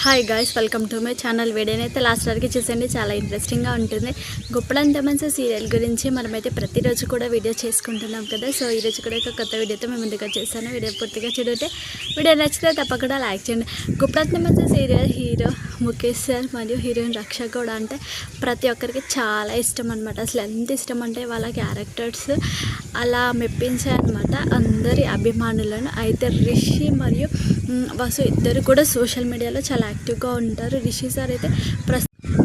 Hi guys, welcome to my channel. వీడియోనైతే last వరకు చూసండి, చాలా ఇంట్రెస్టింగ్గా ఉంటుంది. గుప్పడంత మనసు సీరియల్ గురించి మనమైతే ప్రతిరోజు కూడా వీడియో చేసుకుంటున్నాం కదా. సో ఈరోజు కూడా ఒక కొత్త వీడియోతో మేము ముందుగా చేస్తాను. వీడియో పూర్తిగా చూడండి. వీడియో నచ్చితే తప్పకుండా లైక్ చేయండి. గుప్పడంత మనసు సీరియల్ హీరో ముఖేష్ సార్ మరియు హీరోయిన్ రక్ష కూడా అంటే ప్రతి ఒక్కరికి చాలా ఇష్టం అనమాట. అసలు ఎంత ఇష్టం అంటే వాళ్ళ క్యారెక్టర్స్ అలా మెప్పించాయన్నమాట అందరి అభిమానులను. అయితే రిషి మరియు వసు ఇద్దరు కూడా సోషల్ మీడియాలో చాలా యాక్టివ్గా ఉంటారు. రిషి సార్ అయితే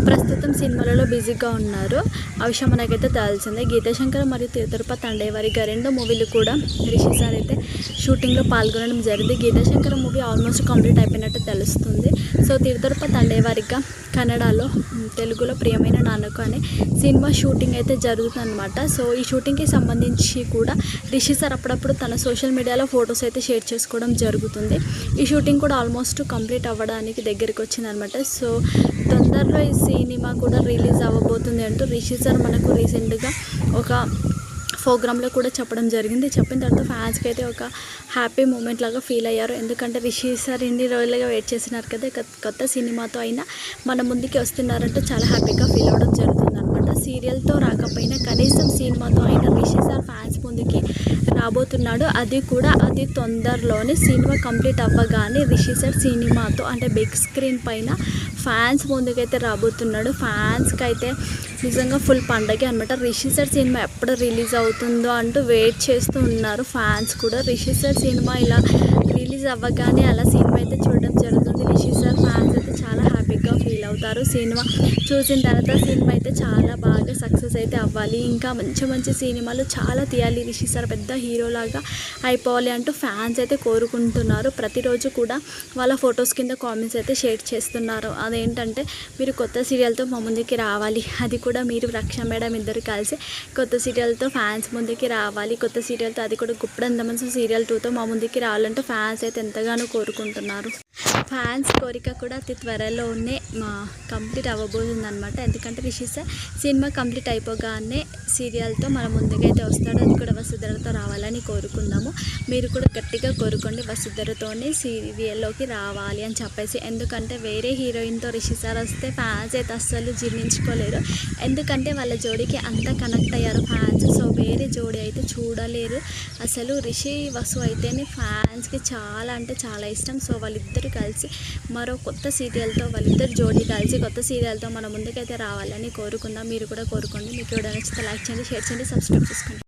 ప్రస్తుతం సినిమాలలో బిజీగా ఉన్నారు. ఆ విషయం మనకైతే తెలిసిందే. గీతాశంకర్ మరియు తిరుపతి తండేవారిగా 2 మూవీలు కూడా రిషి సార్ అయితే షూటింగ్లో పాల్గొనడం జరిగింది. గీతాశంకర్ మూవీ ఆల్మోస్ట్ కంప్లీట్ అయిపోయినట్టు తెలుస్తుంది. సో తిరుపతి తండేవారిగా కన్నడలో, తెలుగులో ప్రియమైన నాన్నకు అనే సినిమా షూటింగ్ అయితే జరుగుతుందన్నమాట. సో ఈ షూటింగ్కి సంబంధించి కూడా రిషి సార్ అప్పుడప్పుడు తన సోషల్ మీడియాలో ఫొటోస్ అయితే షేర్ చేసుకోవడం జరుగుతుంది. ఈ షూటింగ్ కూడా ఆల్మోస్ట్ కంప్లీట్ అవ్వడానికి దగ్గరికి వచ్చిందనమాట. సో తొందరలో ఈ సినిమా కూడా రిలీజ్ అవ్వబోతుంది అంటూ రిషి సార్ మనకు రీసెంట్గా ఒక ప్రోగ్రాంలో కూడా చెప్పడం జరిగింది. చెప్పిన తర్వాత ఫ్యాన్స్కి అయితే ఒక హ్యాపీ మూమెంట్ లాగా ఫీల్ అయ్యారు. ఎందుకంటే రిషి సార్ ఇన్ని రోజులుగా వెయిట్ చేసినారు కదా, కొత్త సినిమాతో అయినా మన ముందుకి వస్తున్నారంటే చాలా హ్యాపీగా ఫీల్ అవ్వడం జరుగుతుంది అనమాట. సీరియల్తో రాకపోయినా కనీసం సినిమాతో అయినా రిషి సార్ ఫ్యాన్స్ ముందుకి రాబోతున్నాడు. అది కూడా అతి తొందరలోనే సినిమా కంప్లీట్ అవ్వగానే రిషి సార్ సినిమాతో అంటే బిగ్ స్క్రీన్ పైన ఫ్యాన్స్ ముందుకైతే రాబోతున్నాడు. ఫ్యాన్స్కి అయితే నిజంగా ఫుల్ పండగే అనమాట. రిషి సార్ సినిమా ఎప్పుడు రిలీజ్ అవుతుందో అంటూ వెయిట్ చేస్తూ ఉన్నారు ఫ్యాన్స్ కూడా. రిషి సార్ సినిమా ఇలా రిలీజ్ అవ్వగానే అలా సినిమా అయితే చూడడం జరుగుతుంది. రిషి సార్ ఫ్యాన్స్ అయితే చాలా హ్యాపీగా ఫీల్ అవుతారు. సినిమా చూసిన తర్వాత సినిమా అయితే చాలా బాగా సక్సెస్ అయితే అవ్వాలి, ఇంకా మంచి మంచి సినిమాలు చాలా తీయాలి, రిషి సార్ పెద్ద హీరోలాగా అయిపోవాలి అంటూ ఫ్యాన్స్ అయితే కోరుకుంటున్నారు. ప్రతిరోజు కూడా వాళ్ళ ఫొటోస్ కింద కామెంట్స్ అయితే షేర్ చేస్తున్నారు. అదేంటంటే మీరు కొత్త సీరియల్తో మా ముందుకి రావాలి, అది కూడా మీరు రక్ష మేడం ఇద్దరు కలిసి కొత్త సీరియల్తో ఫ్యాన్స్ ముందుకి రావాలి, కొత్త సీరియల్తో అది కూడా గుప్పడంత మనసు సీరియల్ 2తో మా ముందుకి రావాలంటూ ఫ్యాన్స్ అయితే ఎంతగానో కోరుకుంటున్నారు. ఫ్యాన్స్ కోరిక కూడా అతి త్వరలోనే కంప్లీట్ అవ్వబోతుంది అనమాట. ఎందుకంటే రిషి సార్ సినిమా కంప్లీట్ అయిపోగానే సీరియల్తో మన ముందుకైతే వస్తాడు, అది కూడా వసుధరతో రావాలని కోరుకుందాము. మీరు కూడా గట్టిగా కోరుకోండి వసుధరతోనే సీరియల్లోకి రావాలి అని చెప్పేసి. ఎందుకంటే వేరే హీరోయిన్తో రిషి సార్ వస్తే ఫ్యాన్స్ అయితే అస్సలు జీర్ణించుకోలేరు. ఎందుకంటే వాళ్ళ జోడీకి అంత కనెక్ట్ అయ్యారు ఫ్యాన్స్. సో వేరే జోడీ అయితే చూడలేరు అసలు. రిషి వసు అయితేనే ఫ్యాన్స్కి చాలా అంటే చాలా ఇష్టం. సో వాళ్ళిద్దరు కలిసి మరో కొత్త సీరియల్తో, వాళ్ళిద్దరు జోడీ కలిసి కొత్త సీరియల్తో మన ముందుకైతే రావాలని కోరుకుందాం. మీరు కూడా కోరుకోండి. మీకు ఎవరైనా నచ్చితే లైక్ చేయండి, షేర్ చేయండి, సబ్స్క్రైబ్ చేసుకోండి.